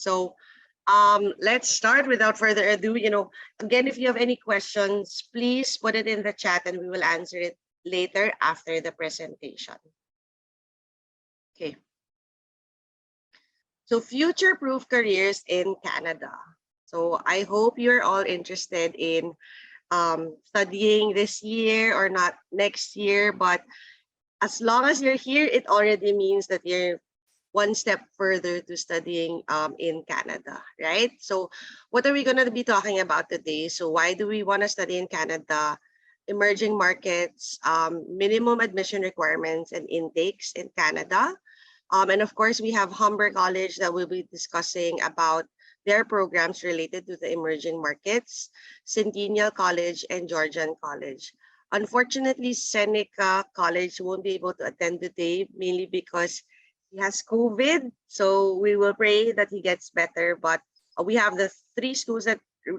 So let's start without further ado. Again, if you have any questions, please put it in the chat and we will answer it later after the presentation. Okay. So future-proof careers in Canada. So I hope you're all interested in studying this year or not next year, but as long as you're here, it already means that you're one step further to studying in Canada, right? So what are we going to be talking about today? So why do we want to study in Canada? Emerging markets, minimum admission requirements and intakes in Canada. And of course, we have Humber College that we'll be discussing about their programs related to the emerging markets, Centennial College and Georgian College. Unfortunately, Seneca College won't be able to attend today, mainly because he has COVID. So we will pray that he gets better. But we have the three schools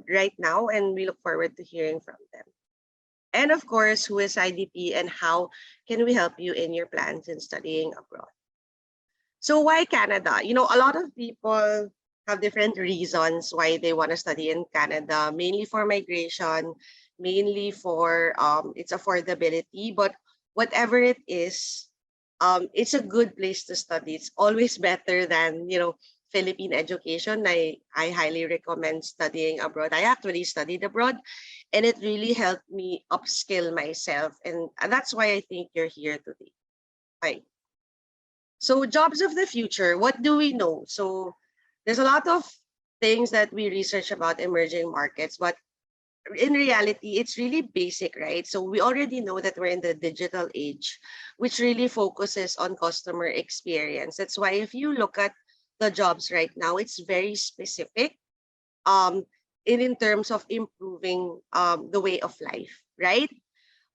right now, and we look forward to hearing from them. And of course, who is IDP and how can we help you in your plans in studying abroad? So why Canada? A lot of people have different reasons why they want to study in Canada, mainly for migration, mainly for its affordability. But whatever it is, it's a good place to study. It's always better than, Philippine education. I highly recommend studying abroad. I actually studied abroad and it really helped me upskill myself. And that's why I think you're here today. Right. So jobs of the future, what do we know? So there's a lot of things that we research about emerging markets, but in reality, it's really basic, right? So we already know that we're in the digital age, which really focuses on customer experience. That's why if you look at the jobs right now, it's very specific in terms of improving the way of life, right?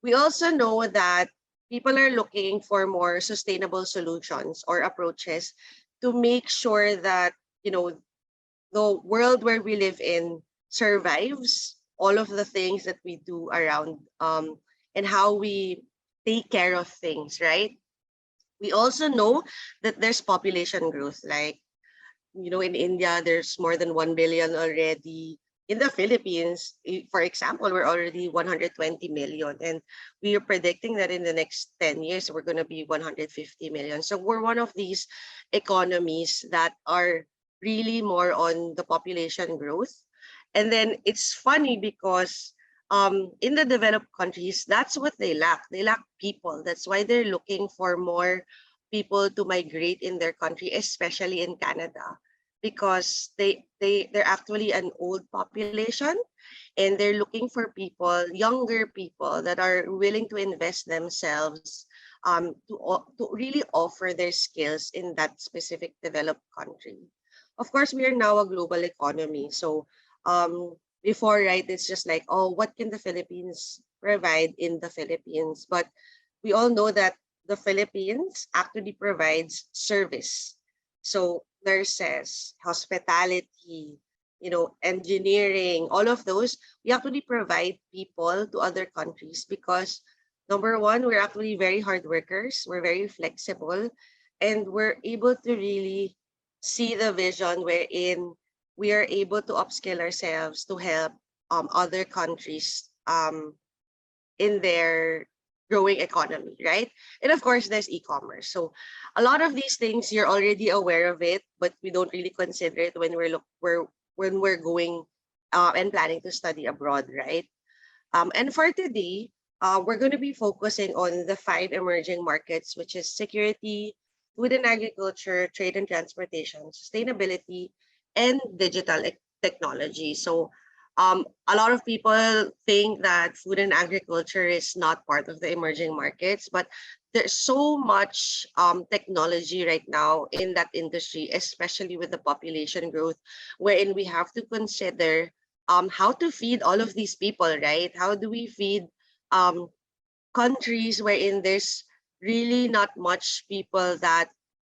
We also know that people are looking for more sustainable solutions or approaches to make sure that, the world where we live in survives all of the things that we do around and how we take care of things, right? We also know that there's population growth. Like, in India, there's more than 1 billion already. In the Philippines, for example, we're already 120 million. And we are predicting that in the next 10 years, we're going to be 150 million. So we're one of these economies that are really more on the population growth. And then it's funny because in the developed countries, that's what they lack. They lack people. That's why they're looking for more people to migrate in their country, especially in Canada, because they're actually an old population and they're looking for people, younger people that are willing to invest themselves to really offer their skills in that specific developed country. Of course, we are now a global economy. So before, right, it's just like, oh, what can the Philippines provide in the Philippines? But we all know that the Philippines actually provides service. So nurses, hospitality, engineering, all of those, we actually provide people to other countries because number one, we're actually very hard workers, we're very flexible, and we're able to really see the vision wherein we are able to upskill ourselves to help other countries in their growing economy, right? And of course, there's e-commerce. So a lot of these things you're already aware of it, but we don't really consider it when we're going and planning to study abroad, right? And for today, we're going to be focusing on the 5 emerging markets, which is security, food and agriculture, trade and transportation, sustainability, and digital technology. So a lot of people think that food and agriculture is not part of the emerging markets, but there's so much technology right now in that industry, especially with the population growth, wherein we have to consider how to feed all of these people, right? How do we feed countries wherein there's really not much people that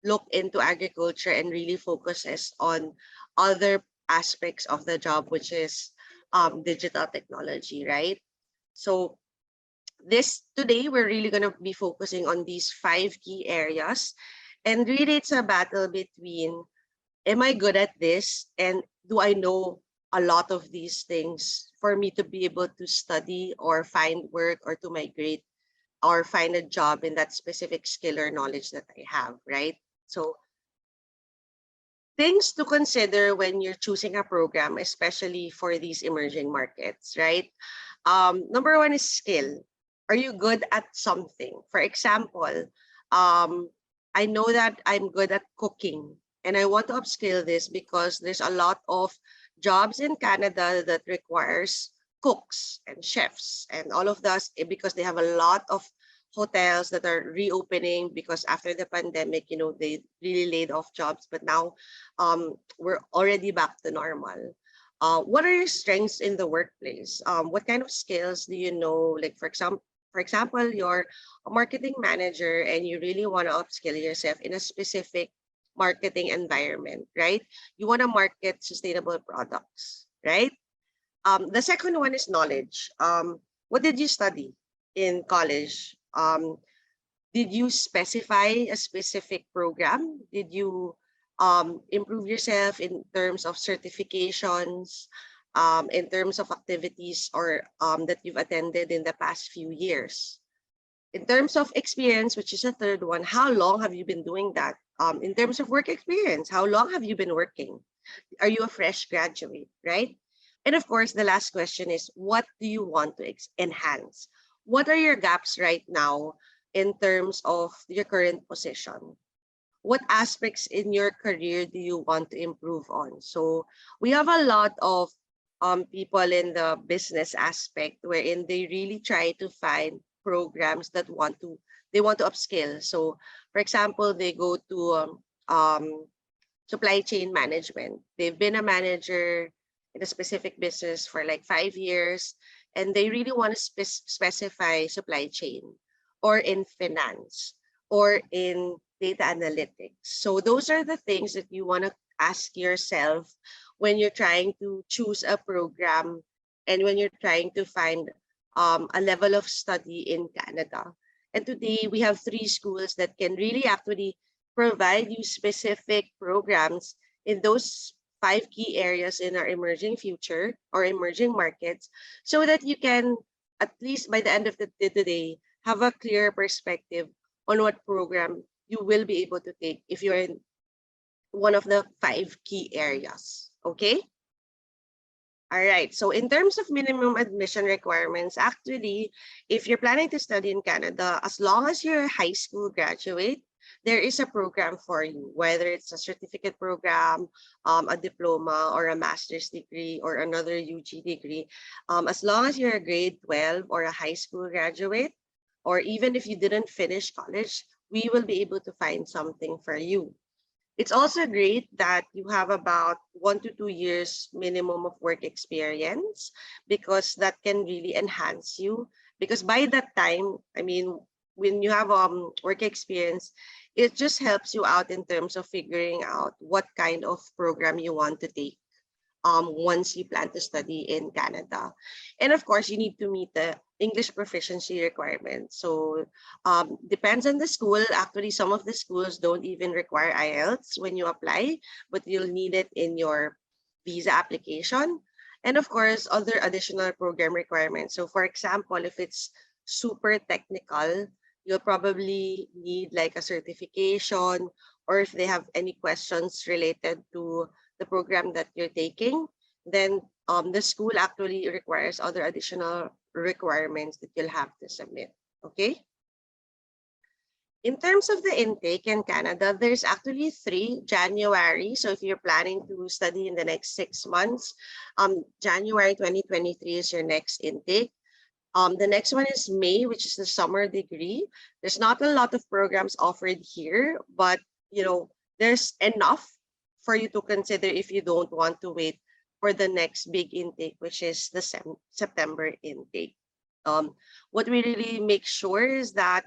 look into agriculture and really focuses on other aspects of the job, which is digital technology, right? So today we're really going to be focusing on these 5 key areas, and really it's a battle between am I good at this? And do I know a lot of these things for me to be able to study or find work or to migrate or find a job in that specific skill or knowledge that I have, right? So things to consider when you're choosing a program, especially for these emerging markets, right? Number one is skill. Are you good at something? For example, I know that I'm good at cooking and I want to upskill this because there's a lot of jobs in Canada that requires cooks and chefs and all of that because they have a lot of hotels that are reopening because after the pandemic, they really laid off jobs, but now we're already back to normal. What are your strengths in the workplace? What kind of skills do you know? Like for example, you're a marketing manager and you really want to upskill yourself in a specific marketing environment, right? You want to market sustainable products, right? The second one is knowledge. What did you study in college? Did you specify a specific program? Did you improve yourself in terms of certifications, in terms of activities or that you've attended in the past few years? In terms of experience, which is a third one, how long have you been doing that? In terms of work experience, how long have you been working? Are you a fresh graduate, right? And of course, the last question is, what do you want to enhance? What are your gaps right now in terms of your current position? What aspects in your career do you want to improve on? So we have a lot of people in the business aspect wherein they really try to find programs that they want to upskill. So for example, they go to supply chain management. They've been a manager in a specific business for like 5 years, and they really want to specify supply chain or in finance or in data analytics. So those are the things that you want to ask yourself when you're trying to choose a program and when you're trying to find a level of study in Canada. And today we have 3 schools that can really actually provide you specific programs in those 5 key areas in our emerging future or emerging markets so that you can, at least by the end of the day, have a clear perspective on what program you will be able to take if you're in one of the 5 key areas. Okay? All right. So in terms of minimum admission requirements, actually, if you're planning to study in Canada, as long as you're a high school graduate, there is a program for you, whether it's a certificate program, a diploma, or a master's degree, or another UG degree. As long as you're a grade 12 or a high school graduate, or even if you didn't finish college, we will be able to find something for you. It's also great that you have about 1 to 2 years minimum of work experience because that can really enhance you. Because by that time, I mean, when you have work experience, it just helps you out in terms of figuring out what kind of program you want to take once you plan to study in Canada. And of course, you need to meet the English proficiency requirements. So depends on the school. Actually, some of the schools don't even require IELTS when you apply, but you'll need it in your visa application. And of course, other additional program requirements. So for example, if it's super technical, you'll probably need like a certification, or if they have any questions related to the program that you're taking, then the school actually requires other additional requirements that you'll have to submit. Okay. In terms of the intake in Canada, there's actually 3 January. So if you're planning to study in the next 6 months, January 2023 is your next intake. The next one is May, which is the summer degree. There's not a lot of programs offered here, but there's enough for you to consider if you don't want to wait for the next big intake, which is the September intake. What we really make sure is that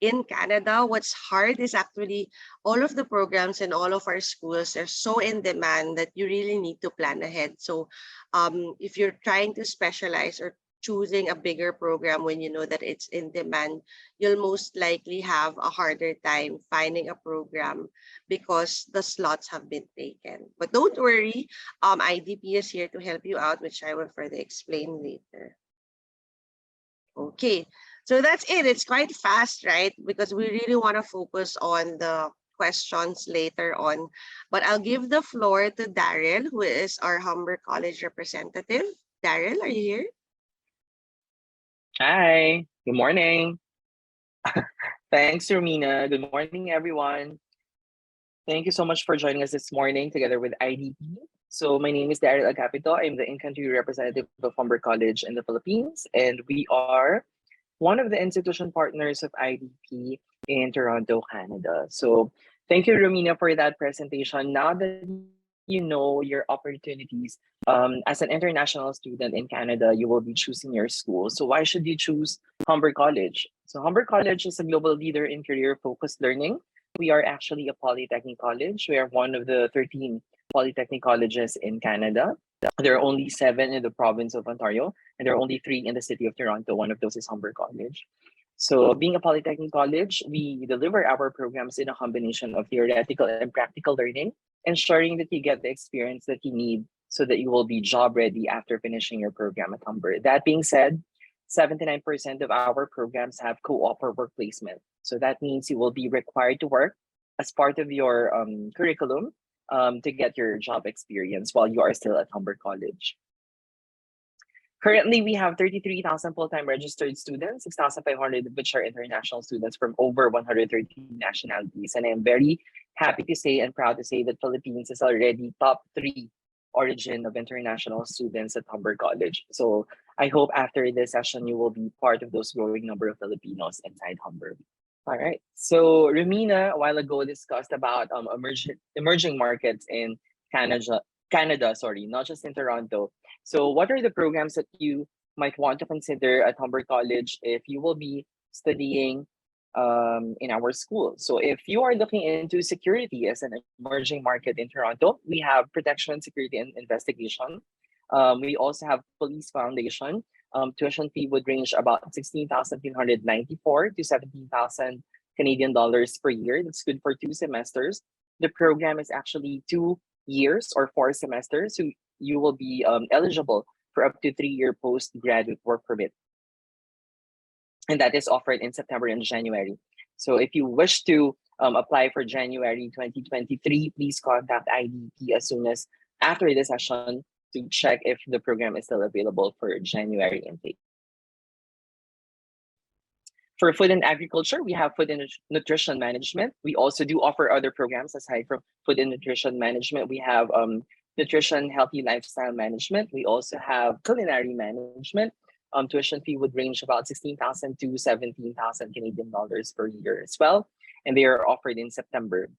in Canada, what's hard is actually all of the programs and all of our schools are so in demand that you really need to plan ahead. So if you're trying to specialize or choosing a bigger program when you know that it's in demand, you'll most likely have a harder time finding a program because the slots have been taken. But don't worry, IDP is here to help you out, which I will further explain later. Okay, so that's it. It's quite fast, right? Because we really want to focus on the questions later on. But I'll give the floor to Daryl, who is our Humber College representative. Daryl, are you here? Hi, good morning. Thanks, Romina. Good morning, everyone. Thank you so much for joining us this morning together with IDP. So my name is Daryl Agapito. I'm the in-country representative of Humber College in the Philippines, and we are one of the institution partners of IDP in Toronto, Canada. So thank you, Romina, for that presentation. Now that you know your opportunities, as an international student in Canada, you will be choosing your school. So why should you choose Humber College? So Humber College is a global leader in career-focused learning. We are actually a polytechnic college. We are one of the 13 polytechnic colleges in Canada. There are only 7 in the province of Ontario, and there are only 3 in the city of Toronto. One of those is Humber College. So, being a polytechnic college, we deliver our programs in a combination of theoretical and practical learning, ensuring that you get the experience that you need so that you will be job ready after finishing your program at Humber. That being said, 79% of our programs have co-op or work placement. So that means you will be required to work as part of your curriculum to get your job experience while you are still at Humber College. Currently, we have 33,000 full-time registered students, 6,500 of which are international students from over 130 nationalities. And I'm very happy to say and proud to say that Philippines is already top 3 origin of international students at Humber College. So I hope after this session, you will be part of those growing number of Filipinos inside Humber. All right. So Romina a while ago discussed about emerging markets in Canada, sorry, not just in Toronto. So what are the programs that you might want to consider at Humber College if you will be studying in our school? So if you are looking into security as an emerging market in Toronto, we have protection, security, and investigation. We also have police foundation. Tuition fee would range about 16,394 to 17,000 Canadian dollars per year. That's good for 2 semesters. The program is actually 2 years or 4 semesters. So you will be eligible for up to 3-year postgraduate work permit. And that is offered in September and January. So if you wish to apply for January 2023, please contact IDP as soon as after the session to check if the program is still available for January intake. For food and agriculture, we have food and nutrition management. We also do offer other programs aside from food and nutrition management. We have nutrition, healthy lifestyle management. We also have culinary management. Tuition fee would range about 16,000 to 17,000 Canadian dollars per year as well. And they are offered in September.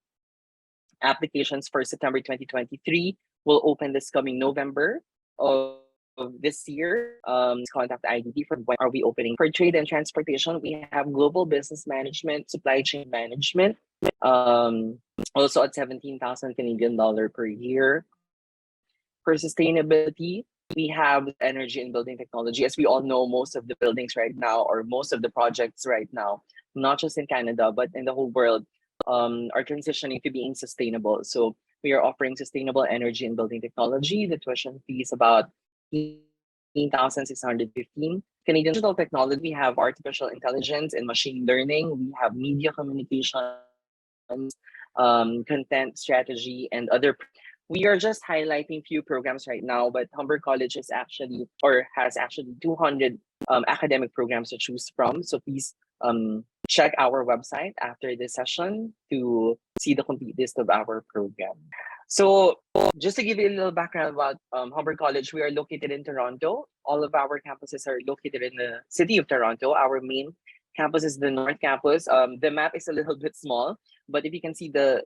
Applications for September 2023 will open this coming November of this year. Contact IDP for when are we opening. For trade and transportation, we have global business management, supply chain management, also at 17,000 Canadian dollar per year. For sustainability, we have energy and building technology. As we all know, most of the buildings right now, or most of the projects right now, not just in Canada, but in the whole world, are transitioning to being sustainable. So we are offering sustainable energy and building technology. The tuition fee is about 18,615. Canadian digital technology, we have artificial intelligence and machine learning. We have media communications, content strategy, and other. We are just highlighting few programs right now, but Humber College is actually, or has actually 200 academic programs to choose from. So please check our website after this session to see the complete list of our program. So just to give you a little background about Humber College, we are located in Toronto. All of our campuses are located in the city of Toronto. Our main campus is the North Campus. The map is a little bit small, but if you can see the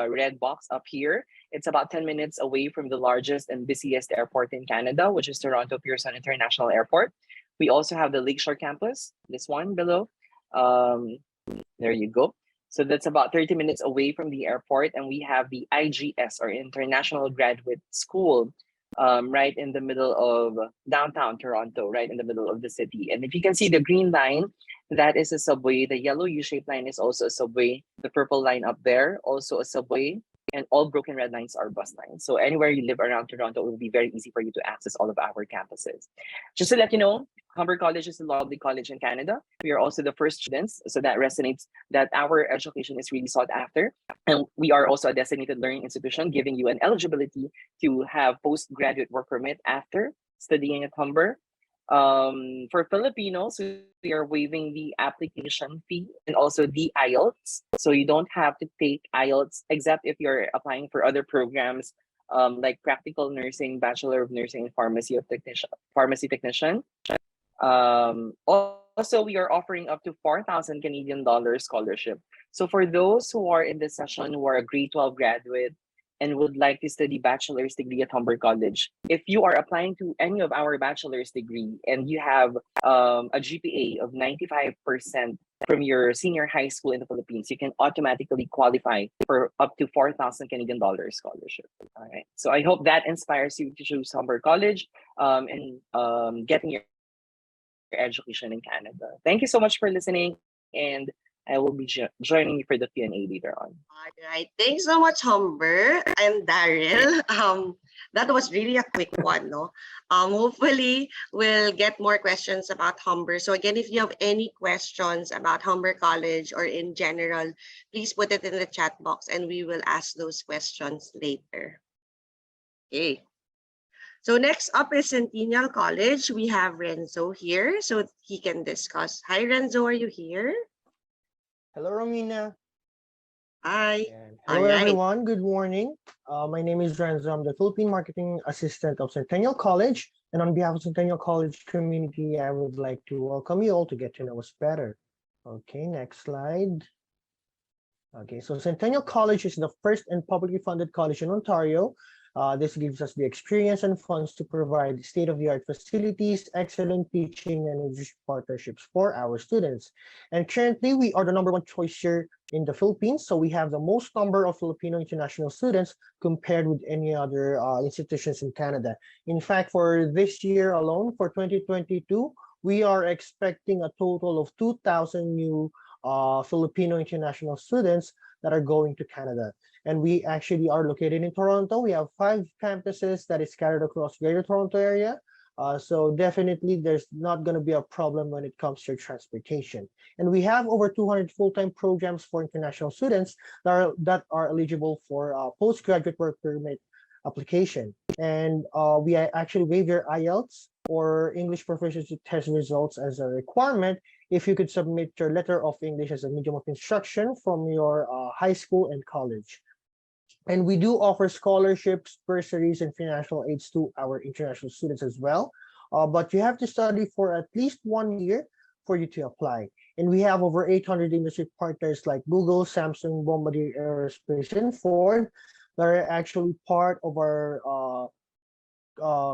red box up here, it's about 10 minutes away from the largest and busiest airport in Canada, which is Toronto Pearson International Airport. We also have the Lakeshore Campus, this one below. There you go. So that's about 30 minutes away from the airport. And we have the IGS, or International Graduate School, right in the middle of downtown Toronto, right in the middle of the city. And if you can see the green line, that is a subway. The yellow U-shaped line is also a subway. The purple line up there, also a subway. And all broken red lines are bus lines. So anywhere you live around Toronto, it will be very easy for you to access all of our campuses. Just to let you know, Humber College is a lovely college in Canada. We are also the first students, so that resonates that our education is really sought after. And we are also a designated learning institution, giving you an eligibility to have postgraduate work permit after studying at Humber. For Filipinos, we are waiving the application fee and also the IELTS. So you don't have to take IELTS except if you're applying for other programs like practical nursing, Bachelor of Nursing, and pharmacy technician. Also, we are offering up to 4,000 Canadian dollars scholarship. So for those who are in this session who are a grade 12 graduate and would like to study bachelor's degree at Humber College, if you are applying to any of our bachelor's degree and you have a GPA of 95% from your senior high school in the Philippines, you can automatically qualify for up to 4,000 Canadian dollars scholarship. All right. So I hope that inspires you to choose Humber College and getting your education in Canada. Thank you so much for listening, and I will be joining you for the Q&A later on. All right. Thanks so much, Humber and Daryl. That was really a quick one, no? Hopefully, we'll get more questions about Humber. So again, if you have any questions about Humber College or in general, please put it in the chat box and we will ask those questions later. Okay. So next up is Centennial College. We have Renzo here, so he can discuss. Hi, Renzo, are you here? Hello, Romina. Hi. And hello, everyone. Good morning. My name is Renzo. I'm the Philippine Marketing Assistant of Centennial College. And on behalf of Centennial College community, I would like to welcome you all to get to know us better. Okay, next slide. Okay, so Centennial College is the first and publicly funded college in Ontario. This gives us the experience and funds to provide state-of-the-art facilities, excellent teaching, and leadership partnerships for our students. And currently, we are the #1 choice here in the Philippines. So we have the most number of Filipino international students compared with any other institutions in Canada. In fact, for this year alone, for 2022, we are expecting a total of 2,000 new Filipino international students that are going to Canada. And we actually are located in Toronto. We have 5 campuses that is scattered across Greater Toronto area. So definitely there's not going to be a problem when it comes to transportation. And we have over 200 full-time programs for international students that are eligible for postgraduate work permit application. And we actually waive your IELTS or English proficiency test results as a requirement if you could submit your letter of English as a medium of instruction from your high school and college. And we do offer scholarships, bursaries, and financial aids to our international students as well. But you have to study for at least 1 year for you to apply. And we have over 800 industry partners like Google, Samsung, Bombardier Aerospace, and Ford that are actually part of our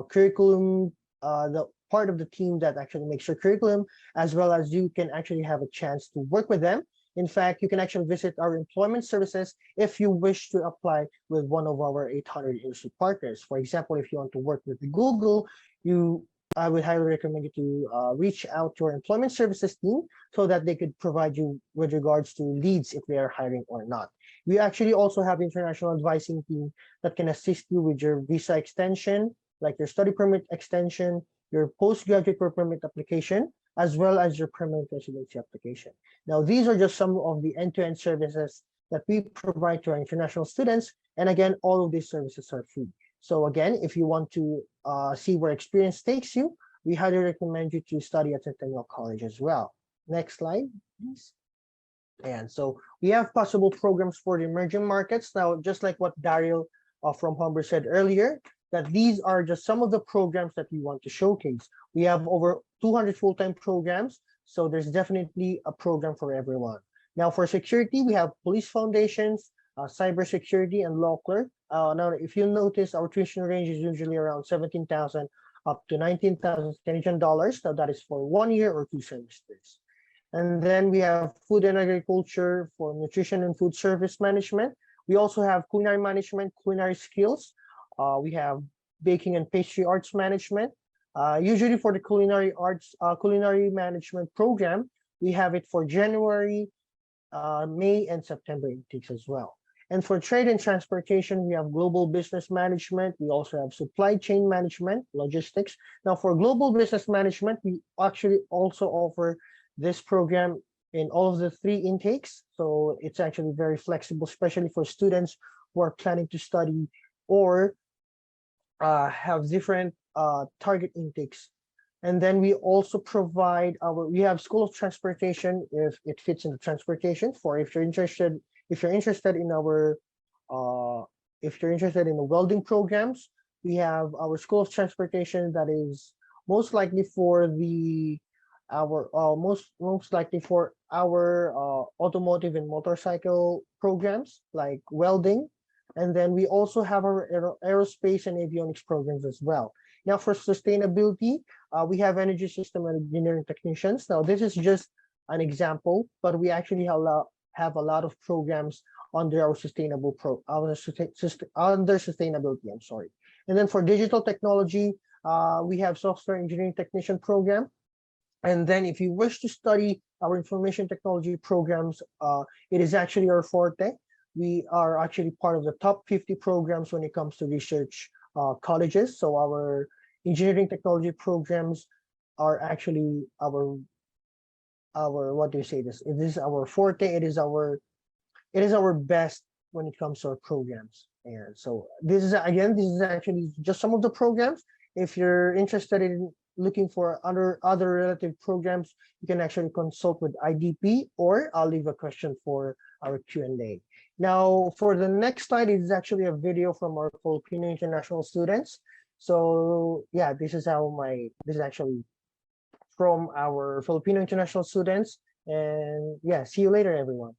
curriculum, the part of the team that actually makes your curriculum, as well as you can actually have a chance to work with them. In fact, you can actually visit our employment services if you wish to apply with one of our 800 industry partners. For example, if you want to work with Google, I would highly recommend you to reach out to our employment services team so that they could provide you with regards to leads if they are hiring or not. We actually also have international advising team that can assist you with your visa extension, like your study permit extension, your postgraduate work permit application, as well as your permanent residency application. Now, these are just some of the end-to-end services that we provide to our international students. And again, all of these services are free. So again, if you want to see where experience takes you, we highly recommend you to study at Centennial College as well. Next slide, please. And so we have possible programs for the emerging markets. Now, just like what Daryl from Humber said earlier, that these are just some of the programs that we want to showcase. We have over 200 full-time programs, so there's definitely a program for everyone. Now, for security, we have police foundations, cybersecurity, and law clerk. Now, if you notice, our tuition range is usually around 17,000 up to 19,000 Canadian dollars. Now, that is for 1 year or 2 semesters. And then we have food and agriculture for nutrition and food service management. We also have culinary management, culinary skills. We have baking and pastry arts management. Usually for the culinary management program, we have it for January, May, and September intakes as well. And for trade and transportation, we have global business management. We also have supply chain management, logistics. Now for global business management, we actually also offer this program in all of the 3 intakes. So it's actually very flexible, especially for students who are planning to study or have different target intakes. And then we also provide we have School of Transportation if it fits into transportation. For if you're interested in our if you're interested in the welding programs, we have our School of Transportation that is most likely for our automotive and motorcycle programs like welding. And then we also have our aerospace and avionics programs as well. Now for sustainability, we have energy system and engineering technicians. Now this is just an example, but we actually have a lot of programs under our under sustainability. I'm sorry. And then for digital technology, we have software engineering technician program. And then if you wish to study our information technology programs, it is actually our forte. We are actually part of the top 50 programs when it comes to research colleges. So our engineering technology programs are actually our what do you say this? It is our forte. It is our best when it comes to our programs. And so this is actually just some of the programs. If you're interested in looking for other relative programs, you can actually consult with IDP, or I'll leave a question for our Q&A. Now, for the next slide, it is actually a video from our Filipino international students. So yeah, this is actually from our Filipino international students. And yeah, see you later, everyone.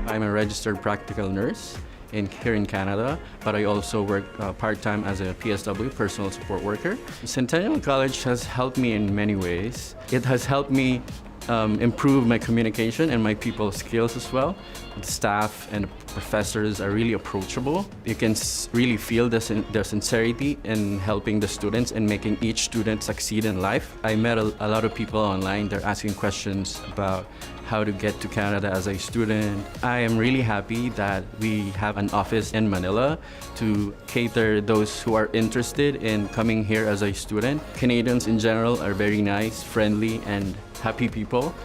I'm a registered practical nurse here in Canada, but I also work part-time as a PSW, personal support worker. Centennial College has helped me in many ways. It has helped me improve my communication and my people skills as well. The staff and the professors are really approachable. You can really feel their sincerity in helping the students and making each student succeed in life. I met a lot of people online. They're asking questions about how to get to Canada as a student. I am really happy that we have an office in Manila to cater those who are interested in coming here as a student. Canadians in general are very nice, friendly, and happy people.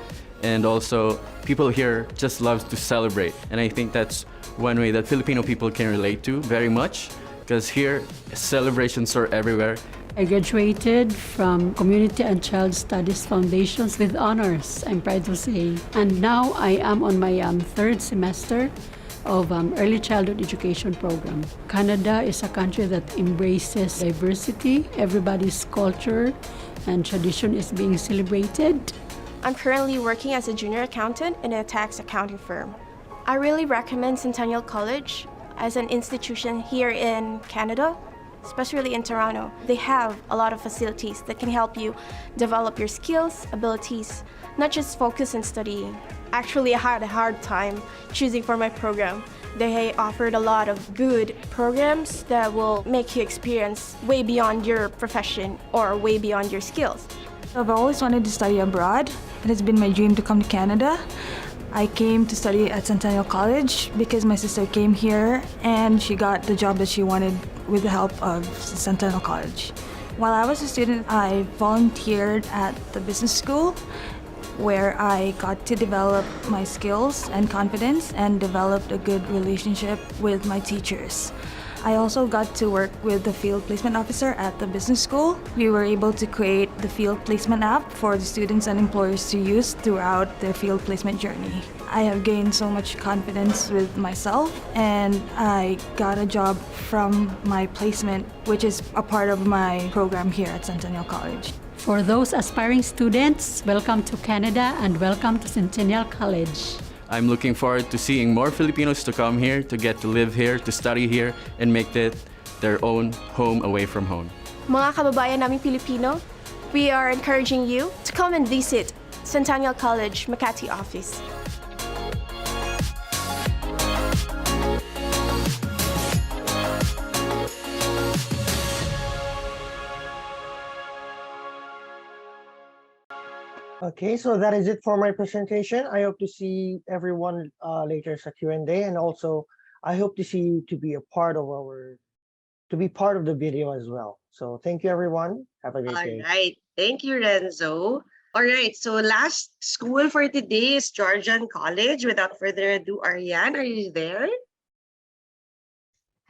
And also, people here just love to celebrate. And I think that's one way that Filipino people can relate to very much, because here, celebrations are everywhere. I graduated from Community and Child Studies Foundations with honors, I'm proud to say. And now I am on my 3rd semester of early childhood education program. Canada is a country that embraces diversity. Everybody's culture and tradition is being celebrated. I'm currently working as a junior accountant in a tax accounting firm. I really recommend Centennial College as an institution here in Canada, especially in Toronto. They have a lot of facilities that can help you develop your skills, abilities, not just focus on studying. Actually, I had a hard time choosing for my program. They offered a lot of good programs that will make you experience way beyond your profession or way beyond your skills. I've always wanted to study abroad. It has been my dream to come to Canada. I came to study at Centennial College because my sister came here and she got the job that she wanted with the help of Centennial College. While I was a student, I volunteered at the business school where I got to develop my skills and confidence and developed a good relationship with my teachers. I also got to work with the field placement officer at the business school. We were able to create the field placement app for the students and employers to use throughout their field placement journey. I have gained so much confidence with myself, and I got a job from my placement, which is a part of my program here at Centennial College. For those aspiring students, welcome to Canada and welcome to Centennial College. I'm looking forward to seeing more Filipinos to come here, to get to live here, to study here, and make it their own home away from home. Mga kababayan naming Pilipino, we are encouraging you to come and visit Centennial College Makati office. Okay, so that is it for my presentation. I hope to see everyone later at Q&A, and also I hope to see you to be a part of the video as well. So thank you, everyone. Have a great All day. right. Thank you, Renzo. All right. So last school for today is Georgian College. Without further ado, Ariane, are you there?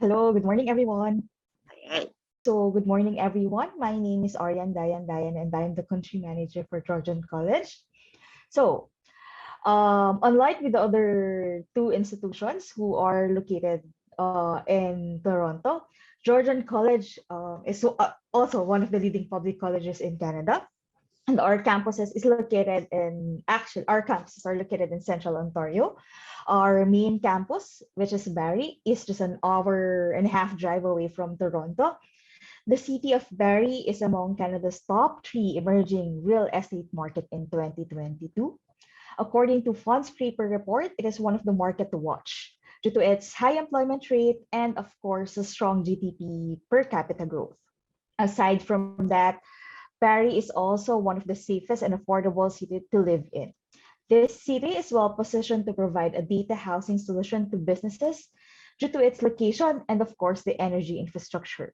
Hello, good morning, everyone. All right. So, good morning, everyone. My name is Ariane Dayan, and I'm the country manager for Georgian College. So, unlike with the other two institutions who are located in Toronto, Georgian College is also one of the leading public colleges in Canada. And our campuses is located in, actually, our campuses are located in Central Ontario. Our main campus, which is Barrie, is just an hour and a half drive away from Toronto. The city of Barrie is among Canada's top 3 emerging real estate market in 2022. According to Funds Paper report, it is one of the market to watch due to its high employment rate and, of course, a strong GDP per capita growth. Aside from that, Barrie is also one of the safest and affordable cities to live in. This city is well positioned to provide a data housing solution to businesses due to its location and, of course, the energy infrastructure.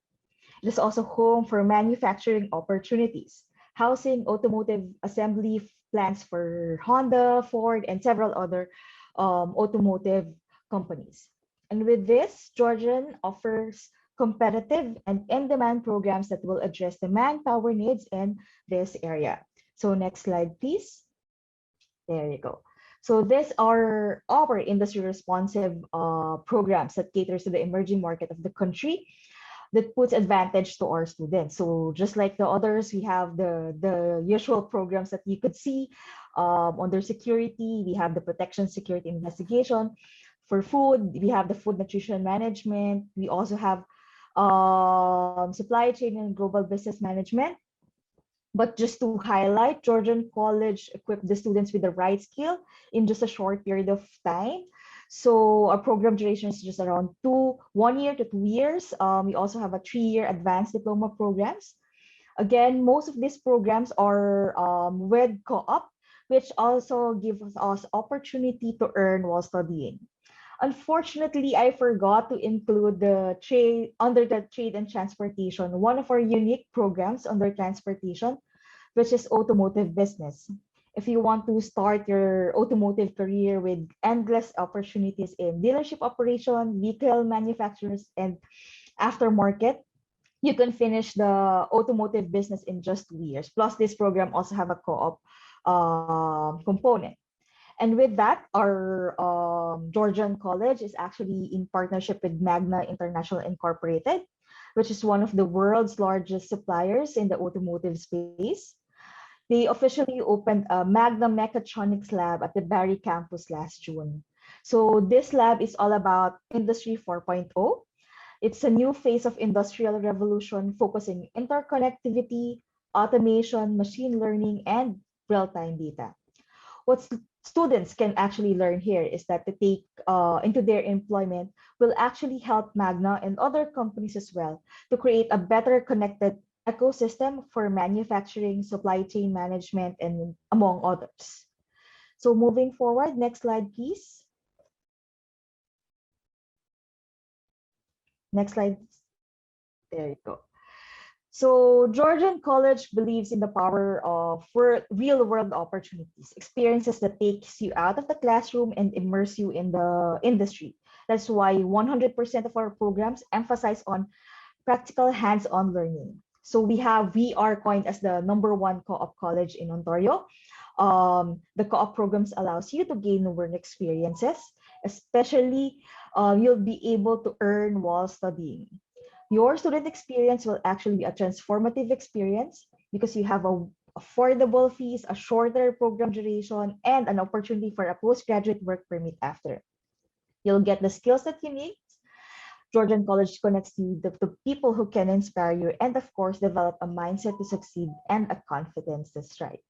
It is also home for manufacturing opportunities, housing automotive assembly plants for Honda, Ford, and several other automotive companies. And with this, Georgian offers competitive and in-demand programs that will address the manpower needs in this area. So next slide, please. There you go. So these are our industry responsive programs that caters to the emerging market of the country that puts advantage to our students. So just like the others, we have the usual programs that you could see under security. We have the protection, security, investigation. For food, we have the food nutrition management. We also have supply chain and global business management. But just to highlight, Georgian College equipped the students with the right skill in just a short period of time. So our program duration is just around 1 year to 2 years. We also have a 3-year advanced diploma programs. Again, most of these programs are with co-op, which also gives us opportunity to earn while studying. Unfortunately, I forgot to include the trade under the trade and transportation, one of our unique programs under transportation, which is automotive business. If you want to start your automotive career with endless opportunities in dealership operation, vehicle manufacturers, and aftermarket, you can finish the automotive business in just 2 years. Plus, this program also have a co-op component. And with that, our Georgian College is actually in partnership with Magna International Incorporated, which is one of the world's largest suppliers in the automotive space. They officially opened a Magna Mechatronics lab at the Barrie campus last June. So this lab is all about Industry 4.0. It's a new phase of industrial revolution focusing interconnectivity, automation, machine learning, and real-time data. What students can actually learn here is that to take into their employment will actually help Magna and other companies as well to create a better connected ecosystem for manufacturing, supply chain management, and among others. So moving forward, next slide, please. Next slide. There you go. So Georgian College believes in the power of real-world opportunities, experiences that takes you out of the classroom and immerse you in the industry. That's why 100% of our programs emphasize on practical hands-on learning. So we are coined as the #1 co-op college in Ontario. The co-op programs allows you to gain work experiences, especially you'll be able to earn while studying. Your student experience will actually be a transformative experience because you have affordable fees, a shorter program duration, and an opportunity for a postgraduate work permit after. You'll get the skills that you need Georgian College connects you to people who can inspire you and, of course, develop a mindset to succeed and a confidence to strive.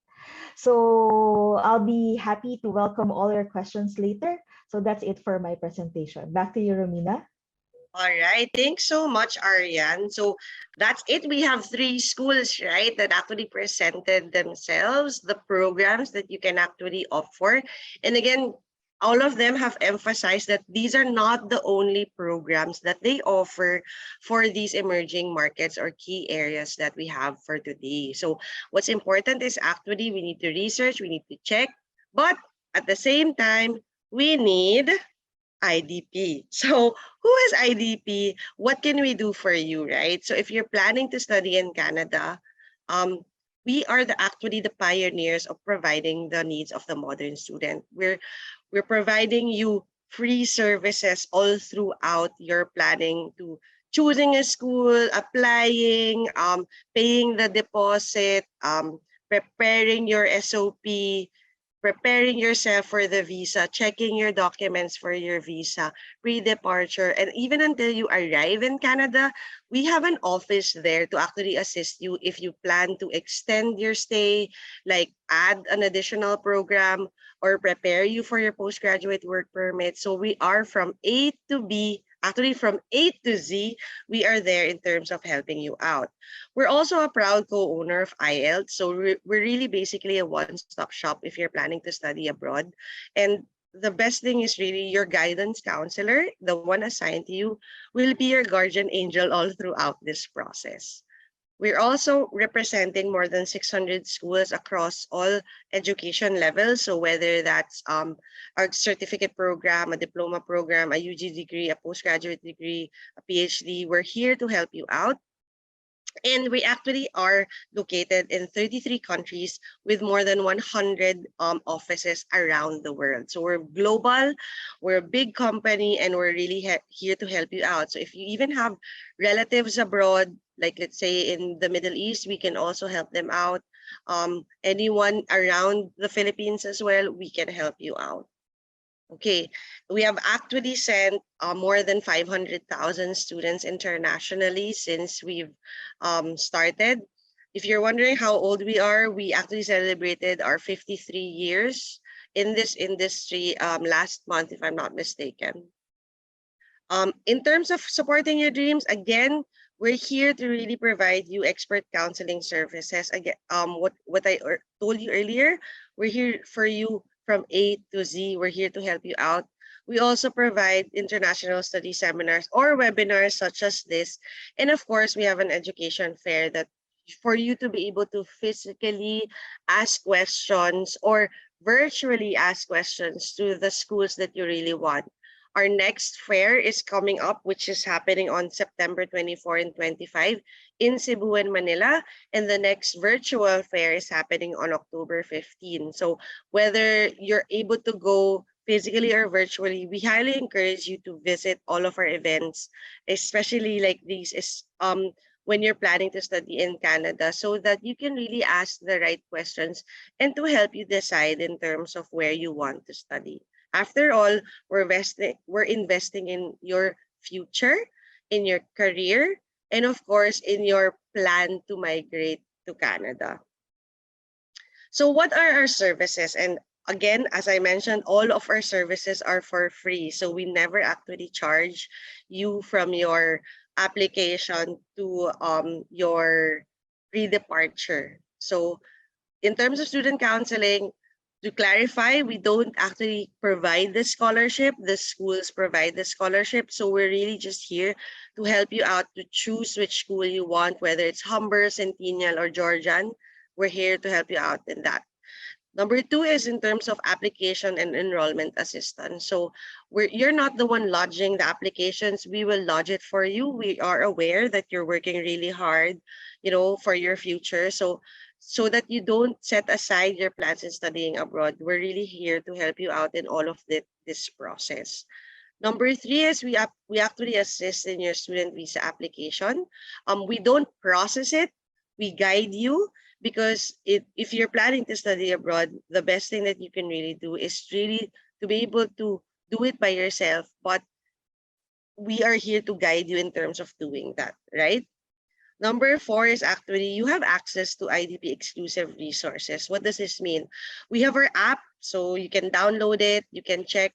So I'll be happy to welcome all your questions later. So that's it for my presentation. Back to you, Romina. All right, thanks so much, Ariane. So that's it. We have 3 schools, right, that actually presented themselves, the programs that you can actually opt for. And again, all of them have emphasized that these are not the only programs that they offer for these emerging markets or key areas that we have for today. So what's important is actually we need to research, we need to check, but at the same time, we need IDP. So who has IDP? What can we do for you, right? So if you're planning to study in Canada, we are actually the pioneers of providing the needs of the modern student. We're providing you free services all throughout your planning to choosing a school, applying, paying the deposit, preparing your SOP, preparing yourself for the visa, checking your documents for your visa, pre-departure, and even until you arrive in Canada, we have an office there to actually assist you if you plan to extend your stay, like add an additional program or prepare you for your postgraduate work permit. So we are from A to B, actually from A to Z, we are there in terms of helping you out. We're also a proud co-owner of IELTS, so we're really basically a one-stop shop if you're planning to study abroad. And the best thing is really your guidance counselor, the one assigned to you, will be your guardian angel all throughout this process. We're also representing more than 600 schools across all education levels. So whether that's a certificate program, a diploma program, a UG degree, a postgraduate degree, a PhD, we're here to help you out. And we actually are located in 33 countries with more than 100 offices around the world. So we're global, we're a big company, and we're really here to help you out. So if you even have relatives abroad, like let's say in the Middle East, we can also help them out. Anyone around the Philippines as well, we can help you out. Okay, we have actually sent more than 500,000 students internationally since we've started. If you're wondering how old we are, we actually celebrated our 53 years in this industry last month, if I'm not mistaken. In terms of supporting your dreams, again, we're here to really provide you expert counseling services. Again, what I told you earlier, we're here for you from A to Z. We're here to help you out. We also provide international study seminars or webinars such as this. And of course, we have an education fair that for you to be able to physically ask questions or virtually ask questions to the schools that you really want. Our next fair is coming up, which is happening on September 24 and 25 in Cebu and Manila. And the next virtual fair is happening on October 15. So whether you're able to go physically or virtually, we highly encourage you to visit all of our events, especially like these when you're planning to study in Canada, so that you can really ask the right questions and to help you decide in terms of where you want to study. After all, we're investing in your future, in your career, and of course, in your plan to migrate to Canada. So what are our services? And again, as I mentioned, all of our services are for free. So we never actually charge you from your application to your pre-departure. So in terms of student counseling, to clarify, we don't actually provide the scholarship. The schools provide the scholarship. So we're really just here to help you out to choose which school you want, whether it's Humber, Centennial, or Georgian. We're here to help you out in that. Number 2 is in terms of application and enrollment assistance. So you're not the one lodging the applications. We will lodge it for you. We are aware that you're working really hard, for your future. So that you don't set aside your plans in studying abroad. We're really here to help you out in all of this process. Number 3 is we actually assist in your student visa application. We don't process it. We guide you, because if you're planning to study abroad, the best thing that you can really do is really to be able to do it by yourself. But we are here to guide you in terms of doing that, right? Number 4 is actually you have access to IDP exclusive resources. What does this mean? We have our app, so you can download it. You can check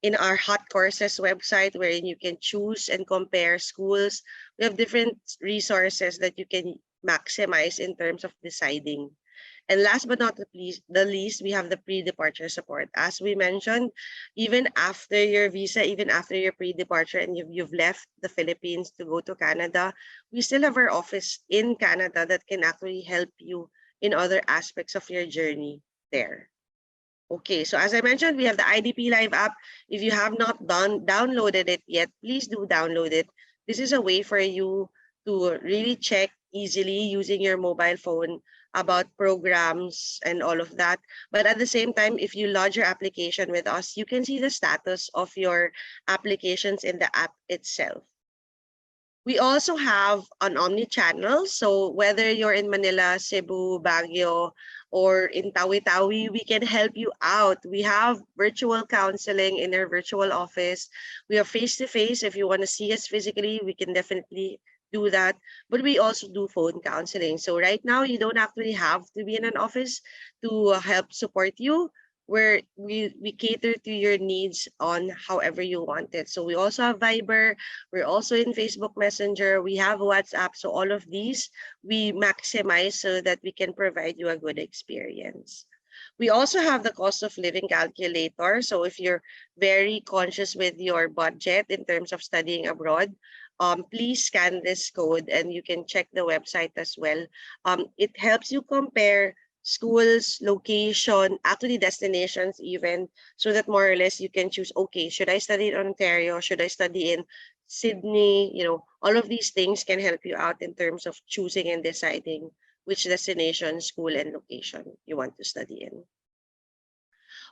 in our hot courses website wherein you can choose and compare schools. We have different resources that you can maximize in terms of deciding. And last but not the least, we have the pre-departure support. As we mentioned, even after your visa, even after your pre-departure and you've left the Philippines to go to Canada, we still have our office in Canada that can actually help you in other aspects of your journey there. Okay, so as I mentioned, we have the IDP Live app. If you have not downloaded it yet, please do download it. This is a way for you to really check easily using your mobile phone about programs and all of that. But at the same time, if you lodge your application with us, you can see the status of your applications in the app itself. We also have an omni-channel. So whether you're in Manila, Cebu, Baguio, or in Tawi-Tawi, we can help you out. We have virtual counseling in our virtual office. We have face-to-face. If you want to see us physically, we can definitely do that. But we also do phone counseling. So right now, you don't actually have to be in an office to help support you, where we cater to your needs on however you want it. So we also have Viber, we're also in Facebook Messenger, we have WhatsApp. So all of these we maximize so that we can provide you a good experience. We also have the cost of living calculator. So if you're very conscious with your budget in terms of studying abroad, please scan this code and you can check the website as well. It helps you compare schools, location, actually destinations even, so that more or less you can choose, okay, should I study in Ontario? Should I study in Sydney? You know, all of these things can help you out in terms of choosing and deciding which destination, school, and location you want to study in.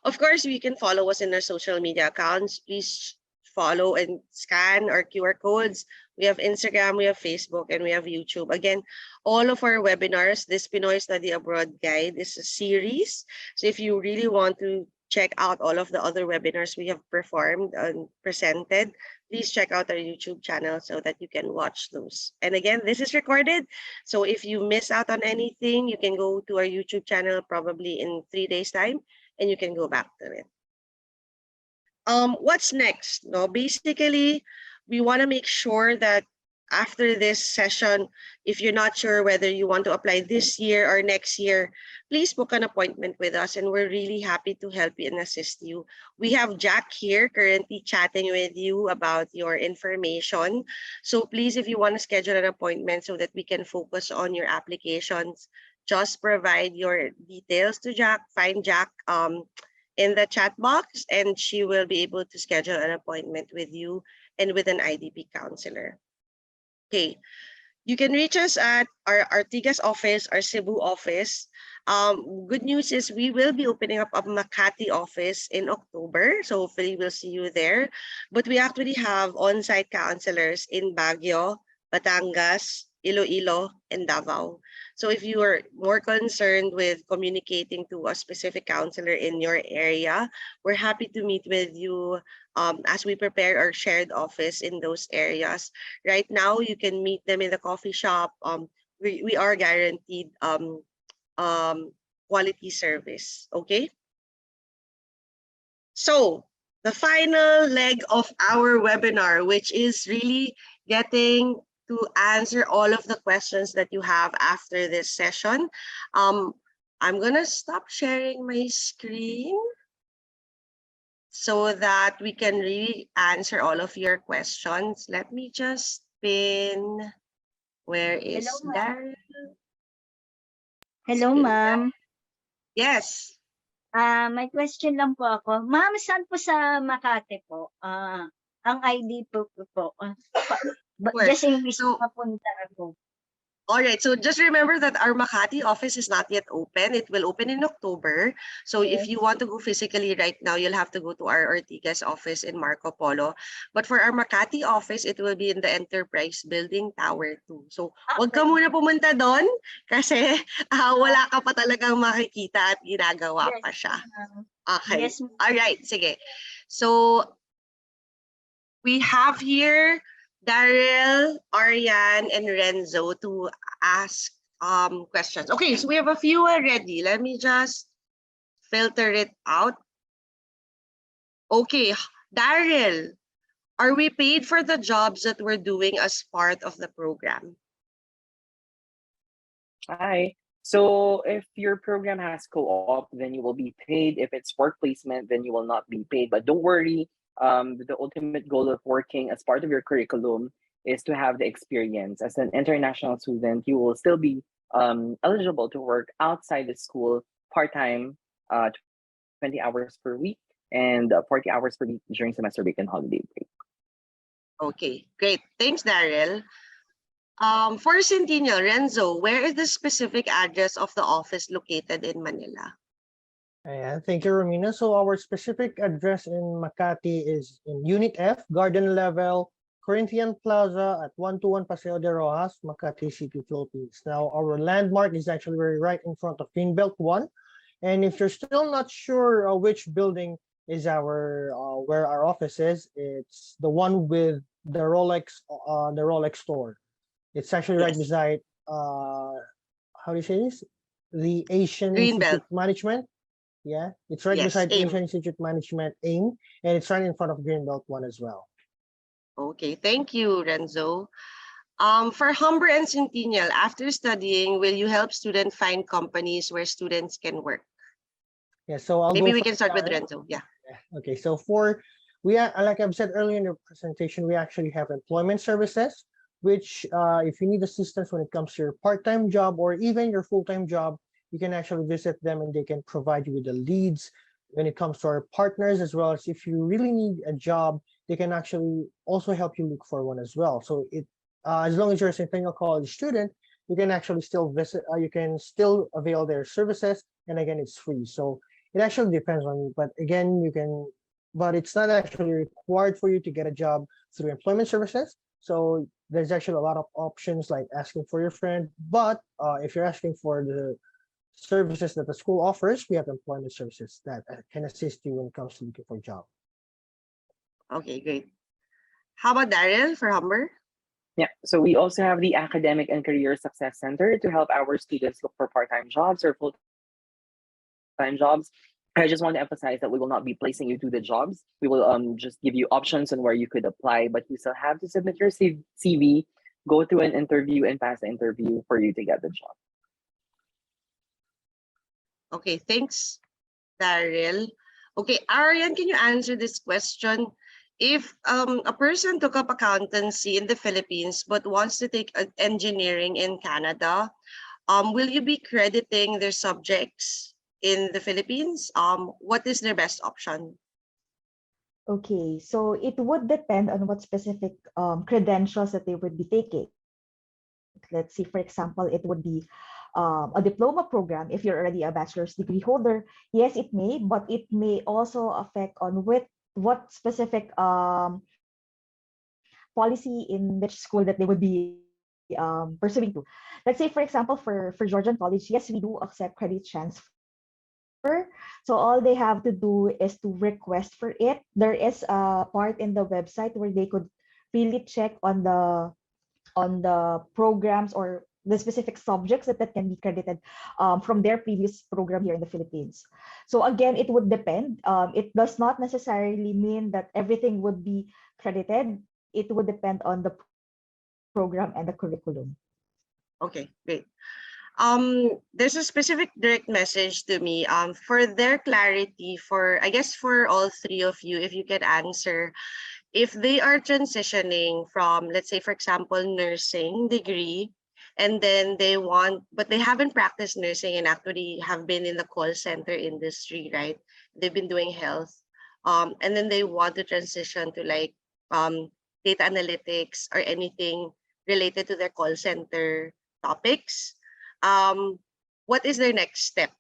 Of course, you can follow us in our social media accounts. Please follow and scan our QR codes. We have Instagram, we have Facebook, and we have YouTube. Again, all of our webinars, this Pinoy Study Abroad Guide is a series. So if you really want to check out all of the other webinars we have performed and presented, please check out our YouTube channel so that you can watch those. And again, this is recorded. So if you miss out on anything, you can go to our YouTube channel probably in 3 days' time, and you can go back to it. What's next? No, basically, we want to make sure that after this session, if you're not sure whether you want to apply this year or next year, please book an appointment with us, and we're really happy to help you and assist you. We have Jack here currently chatting with you about your information. So please, if you want to schedule an appointment so that we can focus on your applications, just provide your details to Jack, find Jack in the chat box, and she will be able to schedule an appointment with you and with an IDP counselor. Okay, you can reach us at our Ortigas office, our Cebu office. Good news is we will be opening up a Makati office in October, so hopefully we'll see you there. But we actually have on-site counselors in Baguio, Batangas, Iloilo, and Davao. So if you are more concerned with communicating to a specific counselor in your area, we're happy to meet with you as we prepare our shared office in those areas. Right now, you can meet them in the coffee shop. We are guaranteed quality service, okay? So the final leg of our webinar, which is really getting to answer all of the questions that you have after this session. I'm gonna stop sharing my screen so that we can really answer all of your questions. Let me just pin, where is Daryl? Hello, ma'am. Yes. May question lang po ako. Ma'am, saan po sa Makati po? Ang ID po po. Just in case mapunta ako. All right, so just remember that our Makati office is not yet open. It will open in October. So if you want to go physically right now, you'll have to go to our Ortigas office in Marco Polo. But for our Makati office, it will be in the Enterprise Building Tower 2. So huwag ka muna pumunta doon kasi wala ka pa talagang makikita at ginagawa pa siya. Okay. Yes. All right, sige. So we have here Daryl, Ariane, and Renzo to ask questions. Okay, so we have a few already. Let me just filter it out. Okay, Daryl, are we paid for the jobs that we're doing as part of the program? Hi. So if your program has co-op, then you will be paid. If it's work placement, then you will not be paid. But don't worry, the ultimate goal of working as part of your curriculum is to have the experience. As an international student, you will still be eligible to work outside the school part-time, 20 hours per week, and 40 hours per week during semester break and holiday break. Okay, great. Thanks, Daryl. For Centennial, Renzo, where is the specific address of the office located in Manila? Yeah, thank you, Romina. So our specific address in Makati is in Unit F, Garden Level, Corinthian Plaza at 121 Paseo de Rojas, Makati City, Philippines. Now, our landmark is actually right in front of Greenbelt 1. And if you're still not sure which building is where our office is, it's the one with the Rolex store. It's actually right beside how do you say this? The Asian Institute Management. Yeah, it's right beside AIM. Asian Institute Management AIM, and it's right in front of Greenbelt 1 as well. Okay, thank you, Renzo. For Humber and Centennial, after studying, will you help students find companies where students can work? Yeah, so maybe we can start with Renzo. Yeah. Okay, so like I've said earlier in the presentation, we actually have employment services, which if you need assistance when it comes to your part-time job or even your full-time job, you can actually visit them and they can provide you with the leads. When it comes to our partners, as well as if you really need a job, they can actually also help you look for one as well. So as long as you're a Centennial College student, you can actually still visit, you can still avail their services, and again, it's free. So it actually depends on you, but again, but it's not actually required for you to get a job through employment services. So there's actually a lot of options like asking for your friend, but if you're asking for the services that the school offers, we have employment services that can assist you when it comes to looking for a job. Okay, great. How about Daryl for Humber? Yeah, so we also have the Academic and Career Success Center to help our students look for part-time jobs or full-time jobs. I just want to emphasize that we will not be placing you to the jobs. We will just give you options on where you could apply, but you still have to submit your CV, go through an interview, and pass the interview for you to get the job. Okay, thanks, Daryl. Okay, Ariane, can you answer this question? If a person took up accountancy in the Philippines but wants to take engineering in Canada, will you be crediting their subjects in the Philippines? What is their best option? Okay, so it would depend on what specific credentials that they would be taking. Let's say, for example, it would be a diploma program. If you're already a bachelor's degree holder, yes, it may, but it may also affect on what specific policy in which school that they would be pursuing to. Let's say, for example, for Georgian College, yes, we do accept credit transfer. So all they have to do is to request for it. There is a part in the website where they could really check on the programs or the specific subjects that can be credited from their previous program here in the Philippines. So again, it would depend. It does not necessarily mean that everything would be credited. It would depend on the program and the curriculum. Okay, great. There's a specific direct message to me. For their clarity, I guess for all three of you, if you could answer, if they are transitioning from, let's say, for example, nursing degree, and then but they haven't practiced nursing and actually have been in the call center industry, right? They've been doing health. And then they want to transition to like data analytics or anything related to their call center topics. What is their next step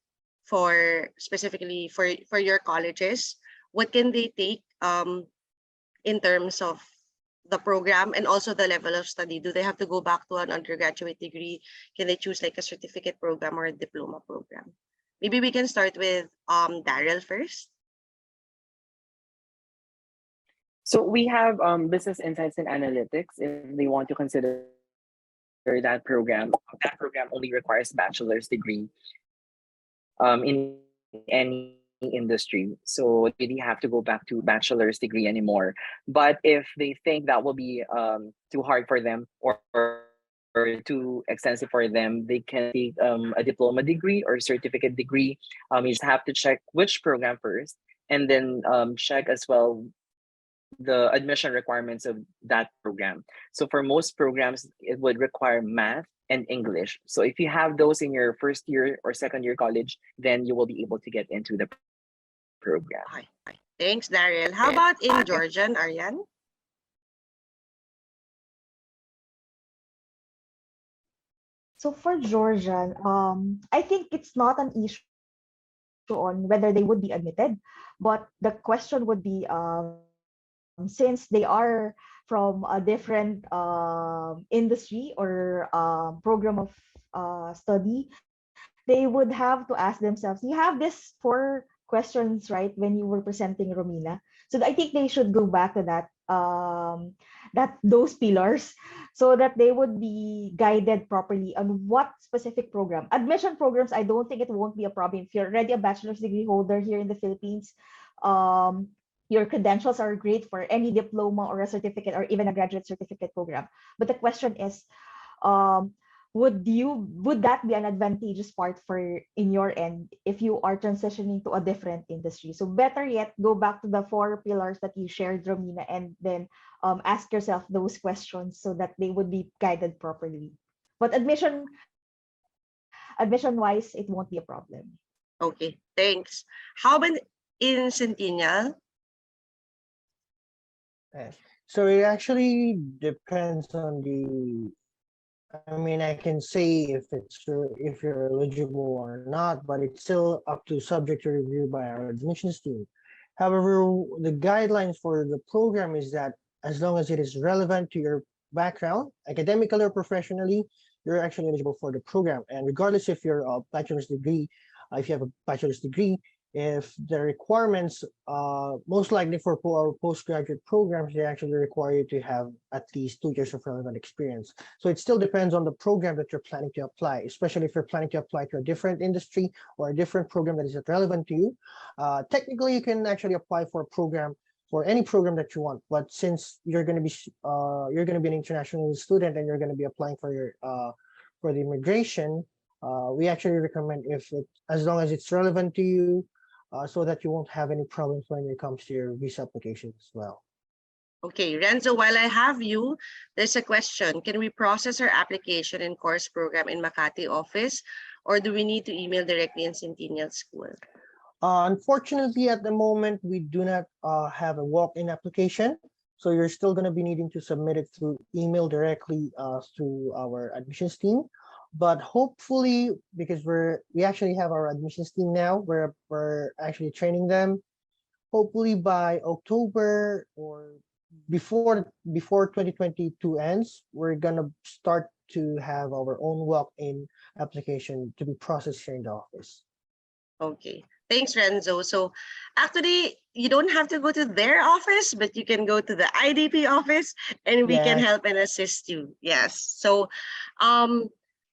specifically for your colleges? What can they take in terms of the program and also the level of study? Do they have to go back to an undergraduate degree? Can they choose like a certificate program or a diploma program? Maybe we can start with Daryl first. So we have business insights and analytics if they want to consider that program. That program only requires bachelor's degree in any industry. So they really have to go back to bachelor's degree anymore. But if they think that will be too hard for them or too extensive for them, they can take a diploma degree or certificate degree. You just have to check which program first, and then check as well the admission requirements of that program. So for most programs, it would require math and English. So if you have those in your first year or second year college, then you will be able to get into the program. Hi. Thanks, Daryl. How about in Georgian, Aryan? So for Georgian, I think it's not an issue on whether they would be admitted, but the question would be, since they are from a different industry or program of study, they would have to ask themselves, you have this 4 questions, right, when you were presenting, Romina. So I think they should go back to those pillars so that they would be guided properly on what specific program. Admission programs, I don't think it won't be a problem. If you're already a bachelor's degree holder here in the Philippines, your credentials are great for any diploma or a certificate or even a graduate certificate program. But the question is, would that be an advantageous part for in your end if you are transitioning to a different industry? So better yet, go back to the 4 pillars that you shared, Romina, and then ask yourself those questions so that they would be guided properly. But admission wise, it won't be a problem. Okay, thanks. How about in Centennial? So it actually depends on the. I mean, I can say if you're eligible or not, but it's still up to subject to review by our admissions team. However, the guidelines for the program is that as long as it is relevant to your background, academically or professionally, you're actually eligible for the program. And regardless if you're a bachelor's degree, if you have a bachelor's degree, if the requirements, most likely for our postgraduate programs, they actually require you to have at least 2 years of relevant experience. So it still depends on the program that you're planning to apply, especially if you're planning to apply to a different industry or a different program that is relevant to you. Technically, you can actually apply for a program, for any program that you want. But since you're going to be an international student and you're going to be applying for the immigration, we actually recommend as long as it's relevant to you, so that you won't have any problems when it comes to your visa application as well. Okay, Renzo, while I have you, there's a question. Can we process our application and course program in Makati office, or do we need to email directly in Centennial School? Unfortunately, at the moment, we do not have a walk-in application. So you're still going to be needing to submit it through email directly through our admissions team. But hopefully, because we actually have our admissions team now, we're actually training them. Hopefully by October or before 2022 ends, we're gonna start to have our own walk-in application to be processed here in the office. Okay, thanks, Renzo. So actually, you don't have to go to their office, but you can go to the IDP office and we can help and assist you. Yes. So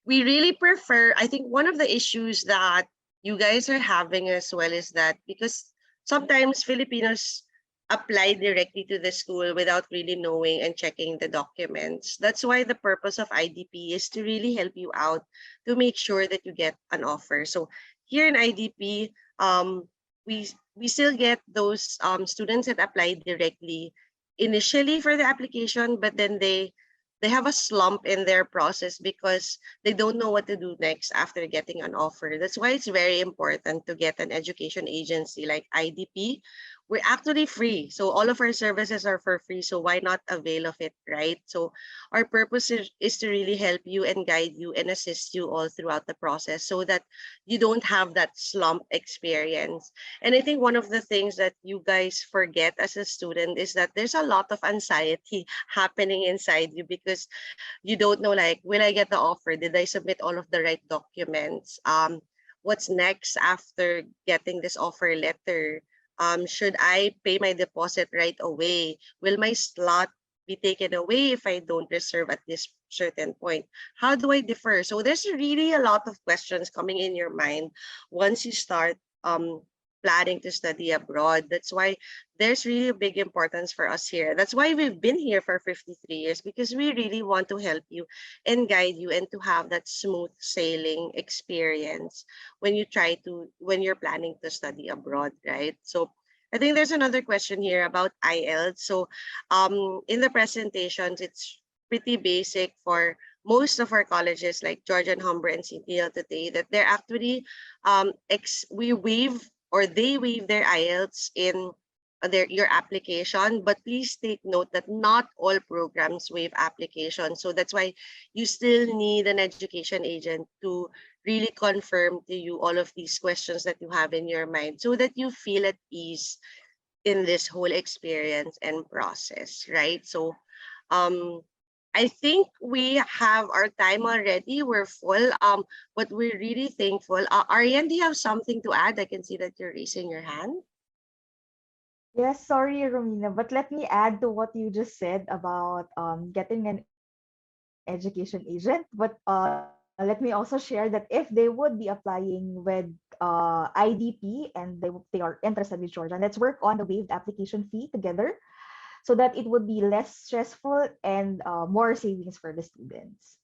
we really prefer, I think one of the issues that you guys are having as well is that because sometimes Filipinos apply directly to the school without really knowing and checking the documents. That's why the purpose of IDP is to really help you out to make sure that you get an offer. So here in IDP, we still get those students that apply directly initially for the application, but then they have a slump in their process because they don't know what to do next after getting an offer. That's why it's very important to get an education agency like IDP. We're actually free. So all of our services are for free. So why not avail of it, right? So our purpose is to really help you and guide you and assist you all throughout the process so that you don't have that slump experience. And I think one of the things that you guys forget as a student is that there's a lot of anxiety happening inside you because you don't know, like, will I get the offer? Did I submit all of the right documents? What's next after getting this offer letter? Should I pay my deposit right away? Will my slot be taken away if I don't reserve at this certain point? How do I defer? So there's really a lot of questions coming in your mind once you start planning to study abroad. That's why there's really a big importance for us here. That's why we've been here for 53 years, because we really want to help you and guide you and to have that smooth sailing experience when you're planning to study abroad, right? So I think there's another question here about IELTS. So in the presentations, it's pretty basic for most of our colleges like Georgian, Humber, and Centennial today, that they're actually they waive their IELTS in your application, but please take note that not all programs waive application. So that's why you still need an education agent to really confirm to you all of these questions that you have in your mind so that you feel at ease in this whole experience and process, right? So I think we have our time already. We're full, but we're really thankful. Ariane, do you have something to add? I can see that you're raising your hand. Yes, sorry, Romina, but let me add to what you just said about getting an education agent. But let me also share that if they would be applying with IDP and they are interested with Georgia, let's work on the waived application fee together so that it would be less stressful and more savings for the students.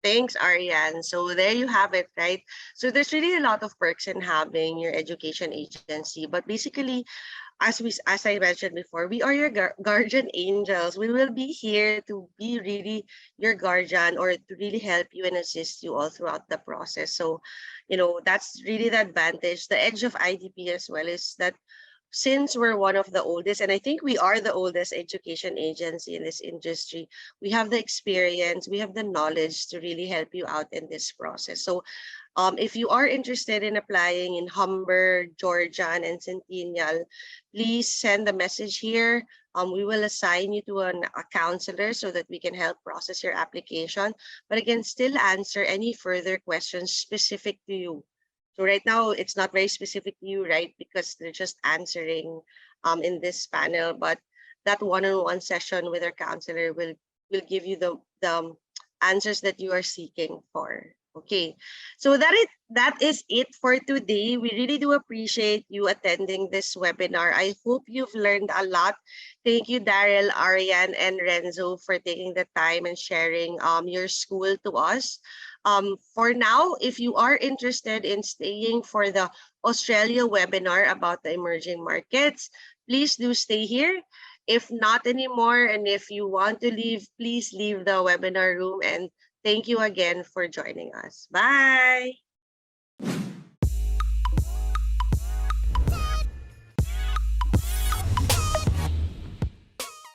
Thanks, Ariane. So there you have it, right? So there's really a lot of perks in having your education agency, but basically, as I mentioned before, we are your guardian angels. We will be here to be really your guardian or to really help you and assist you all throughout the process. So, that's really the advantage. The edge of IDP as well is that since we're one of the oldest, and I think we are the oldest education agency in this industry, we have the experience, we have the knowledge to really help you out in this process. So if you are interested in applying in Humber, Georgian, and Centennial, please send a message here. We will assign you to a counselor so that we can help process your application. But again, still answer any further questions specific to you. So right now, it's not very specific to you, right? Because they're just answering in this panel. But that one-on-one session with our counselor will give you the answers that you are seeking for. Okay, so that is it for today. We really do appreciate you attending this webinar. I hope you've learned a lot. Thank you, Daryl, Ariane, and Renzo for taking the time and sharing your school to us. For now, if you are interested in staying for the Australia webinar about the emerging markets, please do stay here. If not anymore, and if you want to leave, please leave the webinar room, and thank you again for joining us. Bye.